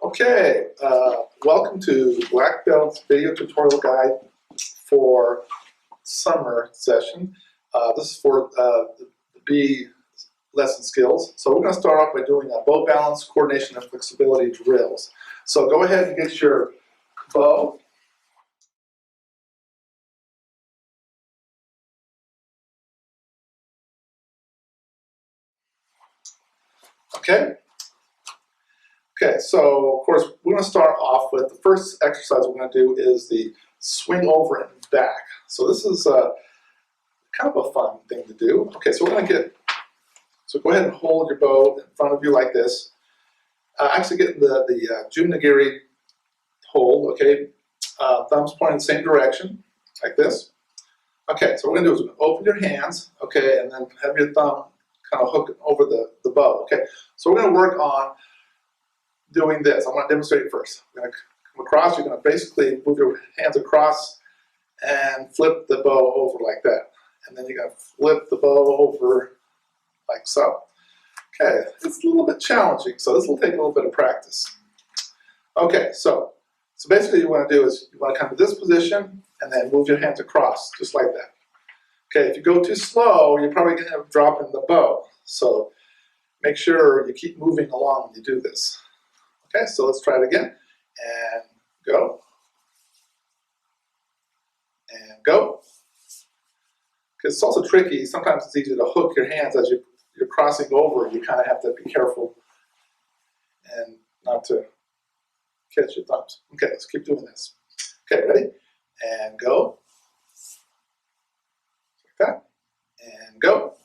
Okay, welcome to Black Belt's video tutorial guide for summer session. This is for the B lesson skills. So we're going to start off by doing bow balance, coordination, and flexibility drills. So go ahead and get your bow. Okay. Okay, so of course we're going to start off with the first exercise we're going to do is the swing over and back. So this is kind of a fun thing to do. Okay, so we're going to so go ahead and hold your bow in front of you like this. Actually get the jun-nigiri hold, okay? Thumbs pointing in the same direction, like this. Okay, so what we're going to do is we're going to open your hands, okay, and then have your thumb kind of hook over the bow, okay? So we're going to work on doing this. I want to demonstrate it first. We're going to come across. You're going to basically move your hands across and flip the bow over like that. And then you're going to flip the bow over like so. Okay, it's a little bit challenging, so this will take a little bit of practice. Okay, so basically what you want to do is you want to come to this position and then move your hands across, just like that. Okay, if you go too slow, you're probably going to end up dropping the bow. So make sure you keep moving along when you do this. Okay, so let's try it again. And go. And go. Because it's also tricky. Sometimes it's easy to hook your hands as you're crossing over. You kind of have to be careful and not to catch your thumbs. Okay, let's keep doing this. Okay, ready? And go. Like that. And go.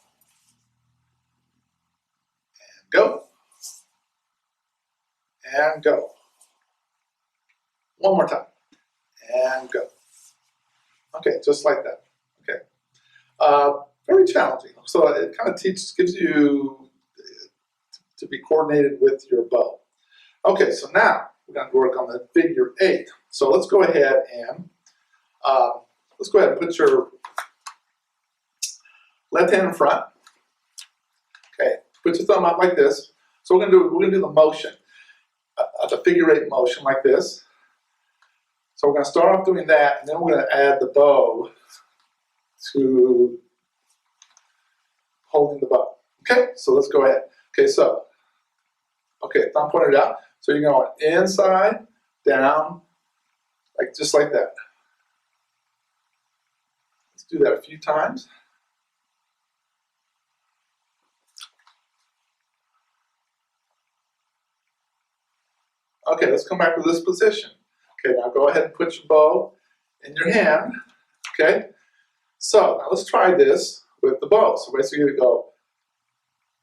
And go. And go. One more time. And go. Okay, just like that. Okay. Very challenging. So it kind of gives you to be coordinated with your bow. Okay, so now we're going to work on the figure 8. So let's go ahead and put your left hand in front. Okay, put your thumb out like this. So we're going to do the motion. The figure 8 motion like this. So we're going to start off doing that, and then we're going to add the bow to holding the bow. Okay, so let's go ahead. Okay, so, thumb pointed out. So you're going inside, down, just like that. Let's do that a few times. Okay, let's come back to this position. Okay, now go ahead and put your bow in your hand. Okay, so now let's try this with the bow. So basically you go,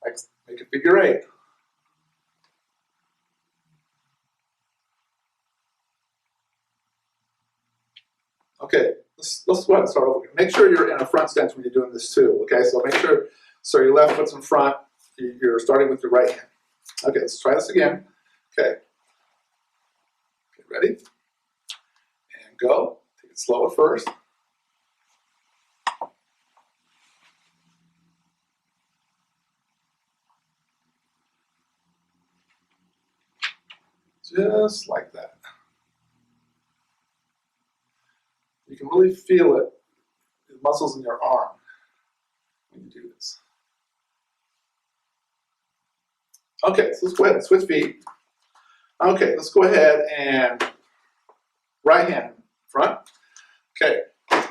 make a figure 8. Okay, let's go ahead and start over. Make sure you're in a front stance when you're doing this too. Okay, so make sure, so your left foot's in front, you're starting with your right hand. Okay, let's try this again. Okay, ready? And go. Take it slow at first. Just like that. You can really feel it, the muscles in your arm when you do this. Okay, so let's go ahead and switch feet. Okay, let's go ahead and right hand front. Okay,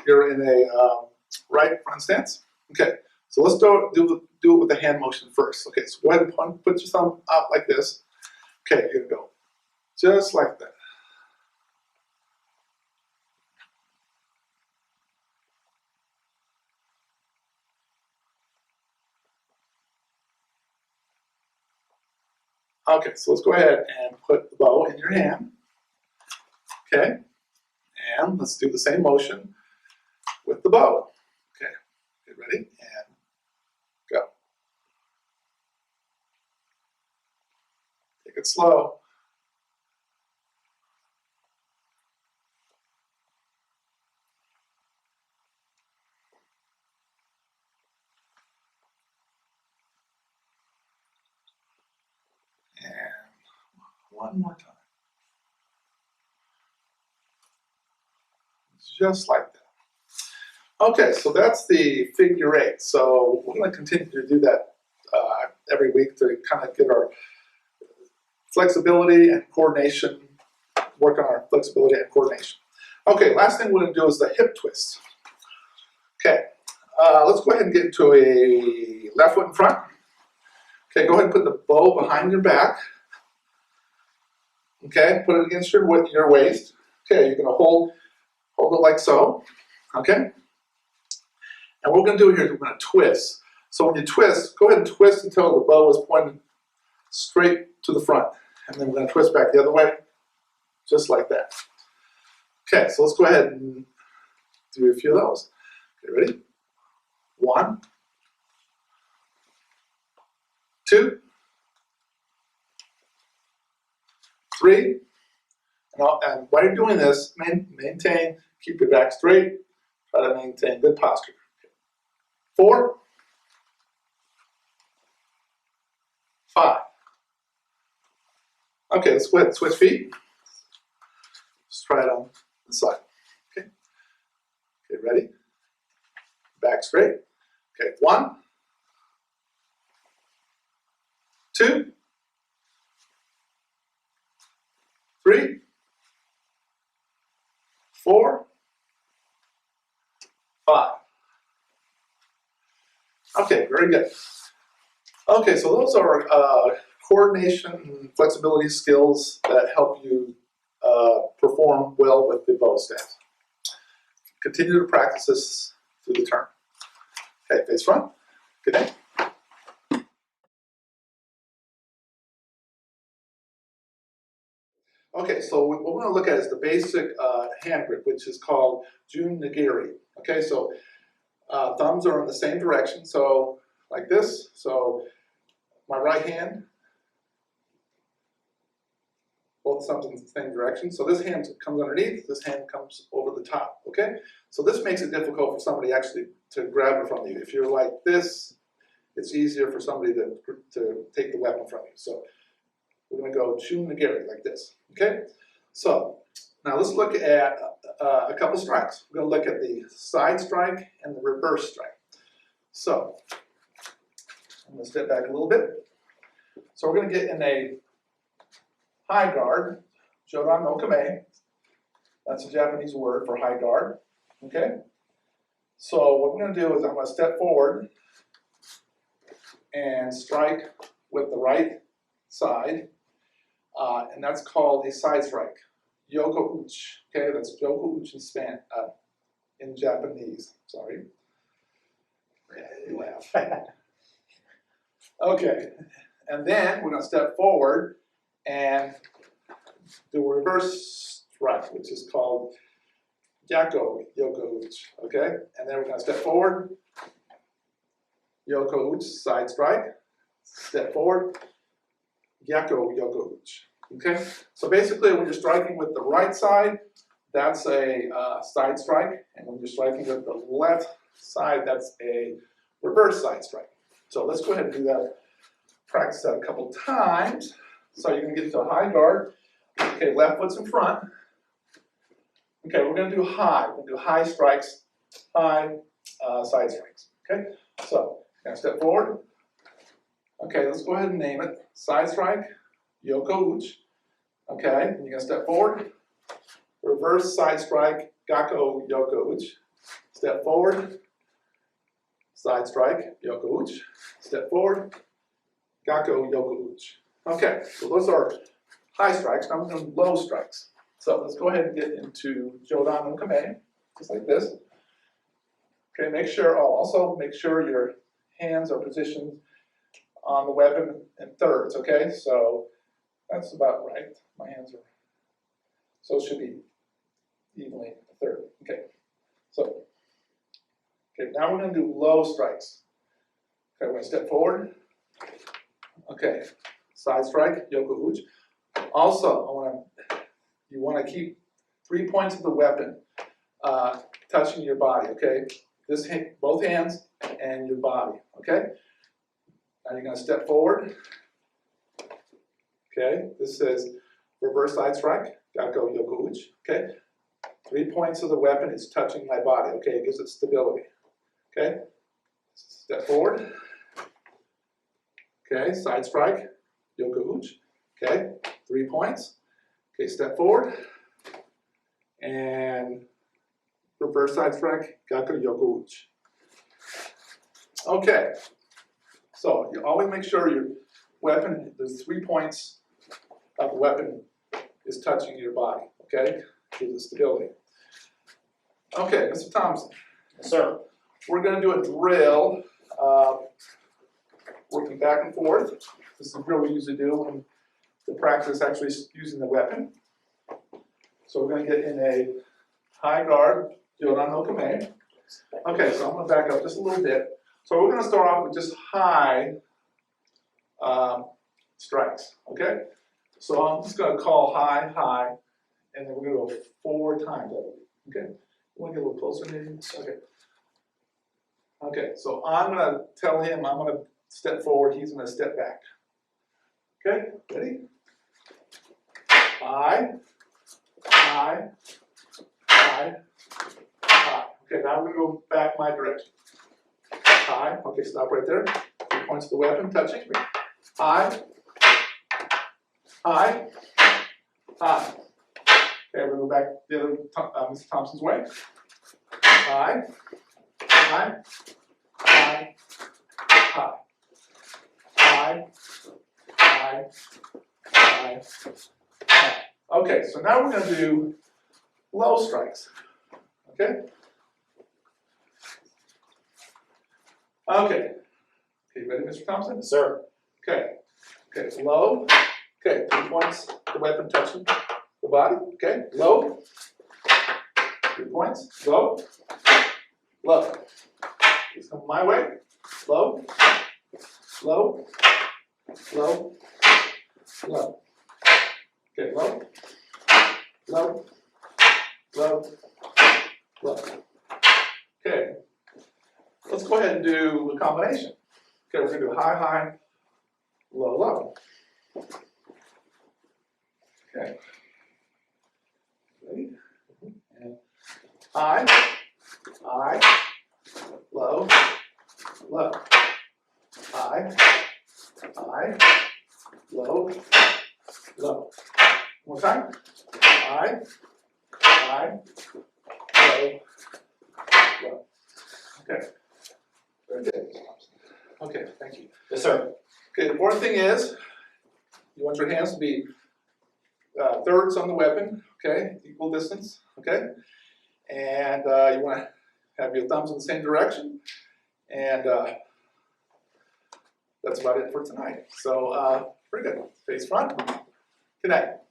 you're in a right front stance. Okay, so let's do it with the hand motion first. Okay, so go ahead and put your thumb out like this. Okay, here we go. Just like that. Okay, so let's go ahead and put the bow in your hand. Okay, and let's do the same motion with the bow. Okay, get ready and go. Take it slow. And one more time. just like that. Okay, so that's the figure 8. So we're going to continue to do that every week to kind of get our flexibility and coordination, work on our flexibility and coordination. Okay, last thing we're going to do is the hip twist. Okay, let's go ahead and get into a left foot in front. Okay, go ahead and put the bow behind your back. Okay, put it against your waist. Okay, you're going to hold it like so. Okay, and what we're going to do here is we're going to twist. So when you twist, go ahead and twist until the bow is pointed straight to the front. And then we're going to twist back the other way, just like that. Okay, so let's go ahead and do a few of those. Okay, ready? 1, 2, 3. And while you're doing this, maintain, keep your back straight. Try to maintain good posture. 4, 5. Okay, let's go ahead and switch feet. Let's try it on the side. Okay. Okay, ready? Back straight. Okay, 1, 2, 3, 4, 5. Okay, very good. Okay, so those are coordination and flexibility skills that help you perform well with the bow staff. Continue to practice this through the term. Okay, face front. Good day. Okay, so what we're going to look at is the basic hand grip, which is called jun-nigiri. Okay, so thumbs are in the same direction, so like this. So my right hand, both thumbs in the same direction. So this hand comes underneath, this hand comes over the top, okay? So this makes it difficult for somebody actually to grab it from you. If you're like this, it's easier for somebody to take the weapon from you. So we're going to go jun-nigiri like this, okay? So now let's look at a couple strikes. We're going to look at the side strike and the reverse strike. So I'm going to step back a little bit. So we're going to get in a high guard, jodan no kame. That's a Japanese word for high guard, okay? So what we're going to do is I'm going to step forward and strike with the right side, and that's called a side strike, yoko-uchi, okay? That's yoko-uchi in Japanese, sorry. You laugh. Okay, and then we're going to step forward and do a reverse strike, which is called gyaku-yoko-uchi, okay? And then we're going to step forward, yoko-uchi, side strike, step forward, gyaku-yoko-uchi, okay? So basically when you're striking with the right side, that's a side strike, and when you're striking with the left side, that's a reverse side strike. So let's go ahead and do that, practice that a couple times. So you're going to get to a high guard. Okay, left foot's in front. Okay, we're going to do high. We're going to do high strikes, high side strikes. Okay, so going to step forward. Okay, let's go ahead and name it. Side strike, yoko-uchi. Okay, and you're going to step forward. Reverse side strike, gyaku-yoko-uchi. Step forward. Side strike, yoko-uchi. Step forward, gyaku-yoko-uchi. Okay, so those are high strikes. Now we're doing low strikes. So let's go ahead and get into jodan no kame, just like this. Okay, also make sure your hands are positioned on the weapon in thirds, okay? So that's about right. My hands are, so it should be evenly a third. Okay, so, okay, now we're gonna do low strikes. Okay, we're gonna step forward. Okay, side strike, yoko-uchi. Also, you want to keep 3 points of the weapon touching your body, okay? Both hands and your body, okay? Now you're going to step forward. Okay, this says reverse side strike, gyaku-yoko-uchi, okay? 3 points of the weapon is touching my body. Okay, it gives it stability. Okay, step forward. Okay, side strike, gyaku-yoko-uchi. Okay, 3 points. Okay, step forward. And reverse side strike, gyaku-yoko-uchi. Okay, so you always make sure your weapon, there's 3 points of the weapon is touching your body. Okay, gives it stability. Okay, Mr. Thompson. Yes, sir. We're going to do a drill, working back and forth. This is a drill we usually do when the practice actually using the weapon. So we're going to get in a high guard, jun-nigiri. Okay, so I'm going to back up just a little bit. So we're going to start off with just high strikes, okay? So I'm just going to call high, high, and then we're going to go 4 times, I believe, okay? You want to get a little closer maybe? Okay. Okay, so I'm going to tell him I'm going to step forward, he's going to step back. Okay, ready? High, high, high, high. Okay, now we're going to go back my direction. High, okay, stop right there. 3 points of the weapon touching. High, high, high. Okay, we're going to go back the other, Mr. Thompson's way. High, high, high, high, high, high, high, high. Okay, so now we're going to do low strikes. Okay? Okay. Okay, ready, Mr. Thompson? Yes, sir. Okay. Okay, low. Okay, 3 points, the weapon touching the body. Okay, low. 3 points. Low. Low. Please come my way. Low. Low. Low. Low. Okay, low. Low. Low. Low. Okay. Let's go ahead and do a combination. Okay, we're going to do high, high, low, low. Okay. Ready? And high, high, low, low. High, high, low, low. One more time. High, high, low, low. Okay. Very good. Okay, thank you. Yes, sir. Okay, the important thing is you want your hands to be thirds on the weapon, okay, equal distance, okay? And you want to have your thumbs in the same direction. And that's about it for tonight. So, pretty good. Face front, connect.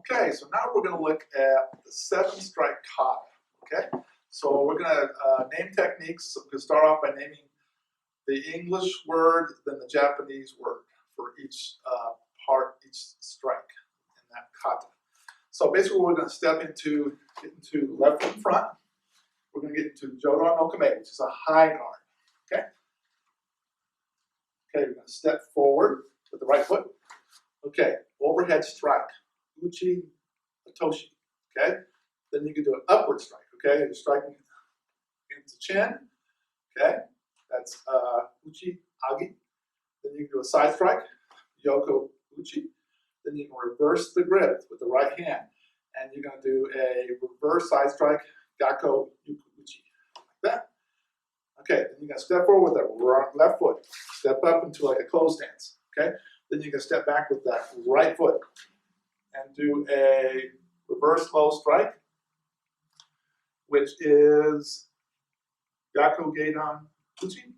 Okay, so now we're going to look at the 7 strike kata, okay? So we're going to name techniques. So we're going to start off by naming the English word, then the Japanese word for each part, each strike in that kata. So basically we're going to step into, get into left foot in front. We're going to get into jun-nigiri, which is a high guard, okay? Okay, we're going to step forward with the right foot. Okay, overhead strike, uchi, toshi, okay? Then you can do an upward strike, okay? You're striking into the chin, okay? That's uchi, agi. Then you can do a side strike, yoko-uchi. Then you can reverse the grip with the right hand. And you're going to do a reverse side strike, gyaku-yoko-uchi, like that. Okay, then you're going to step forward with that left foot. Step up into like a closed stance, okay? Then you can step back with that right foot and do a reverse low strike, which is gyaku-yoko-uchi.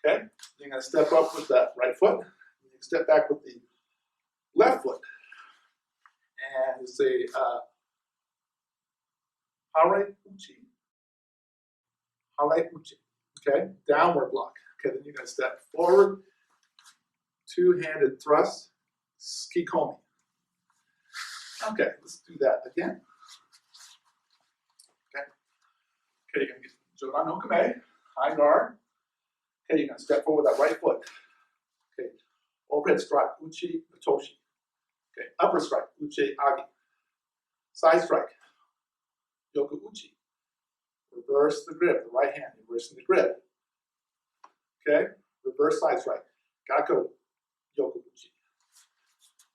Okay, you're going to step up with that right foot. You can step back with the left foot. And it's a hare-uchi. Hare-uchi. Okay, downward block. Okay, then you're going to step forward, two-handed thrust, kikomi. Okay, let's do that again. Okay, you're going to get jun-nigiri, high guard. Okay, you're going to step forward with that right foot. Okay, overhead strike, uchi, toshi. Okay, upper strike, uchi agi. Side strike, yoku-uchi. Reverse the grip, the right hand, reversing the grip. Okay, reverse side strike, gyaku-yoko-uchi.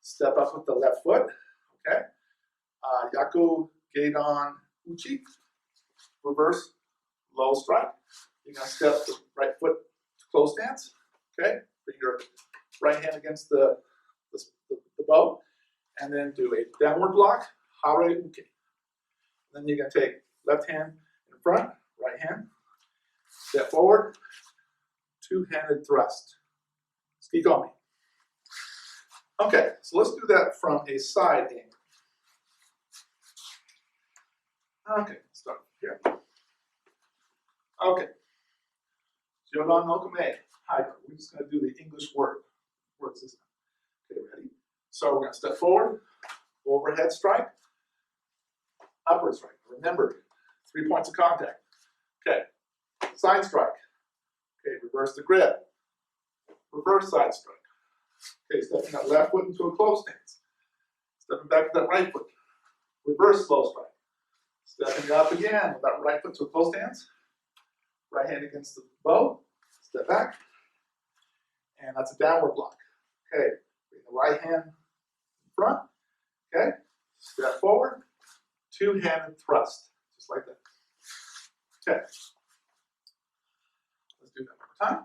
Step up with the left foot, okay. Yaku-gedan-uchi, reverse low strike. You're gonna step the right foot to close stance, okay. Bring your right hand against the bow, and then do a downward block, hare-uke. Then you're gonna take left hand in front, right hand, step forward, two-handed thrust. Skikomi. Okay, so let's do that from a side angle. Okay, let's start here. Okay. Jodan no kame. Hydra. We're just going to do the English words this time. Okay, ready? So we're going to step forward, overhead strike, upward strike. Remember, 3 points of contact. Okay, side strike. Okay, reverse the grip. Reverse side strike. Okay, stepping that left foot into a close stance. Stepping back to that right foot. Reverse slow strike. Stepping up again with that right foot to a close stance. Right hand against the bow. Step back. And that's a downward block. Okay, bring the right hand in front. Okay, step forward. Two-handed thrust. Just like that. Okay. Let's do that one more time.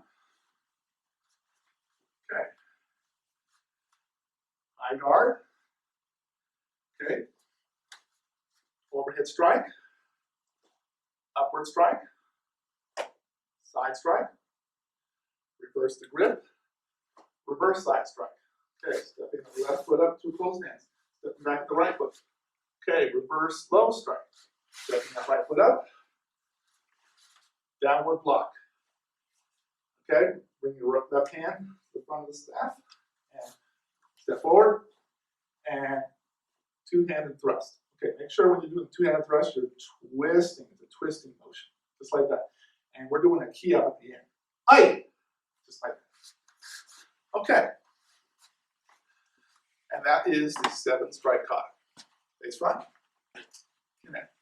Okay. High guard. Okay. Overhead strike. Upward strike. Side strike. Reverse the grip. Reverse side strike. Okay, stepping the left foot up to a close stance. Stepping back with the right foot. Okay, reverse low strike. Stepping that right foot up. Downward block. Okay, bring your left hand to the front of the staff. And step forward. And two-handed thrust. Okay, make sure when you're doing two-handed thrust, you're twisting. It's a twisting motion. Just like that. And we're doing a key up at the end. Aye! Just like that. Okay. And that is the 7 strike kata. Face front, connect.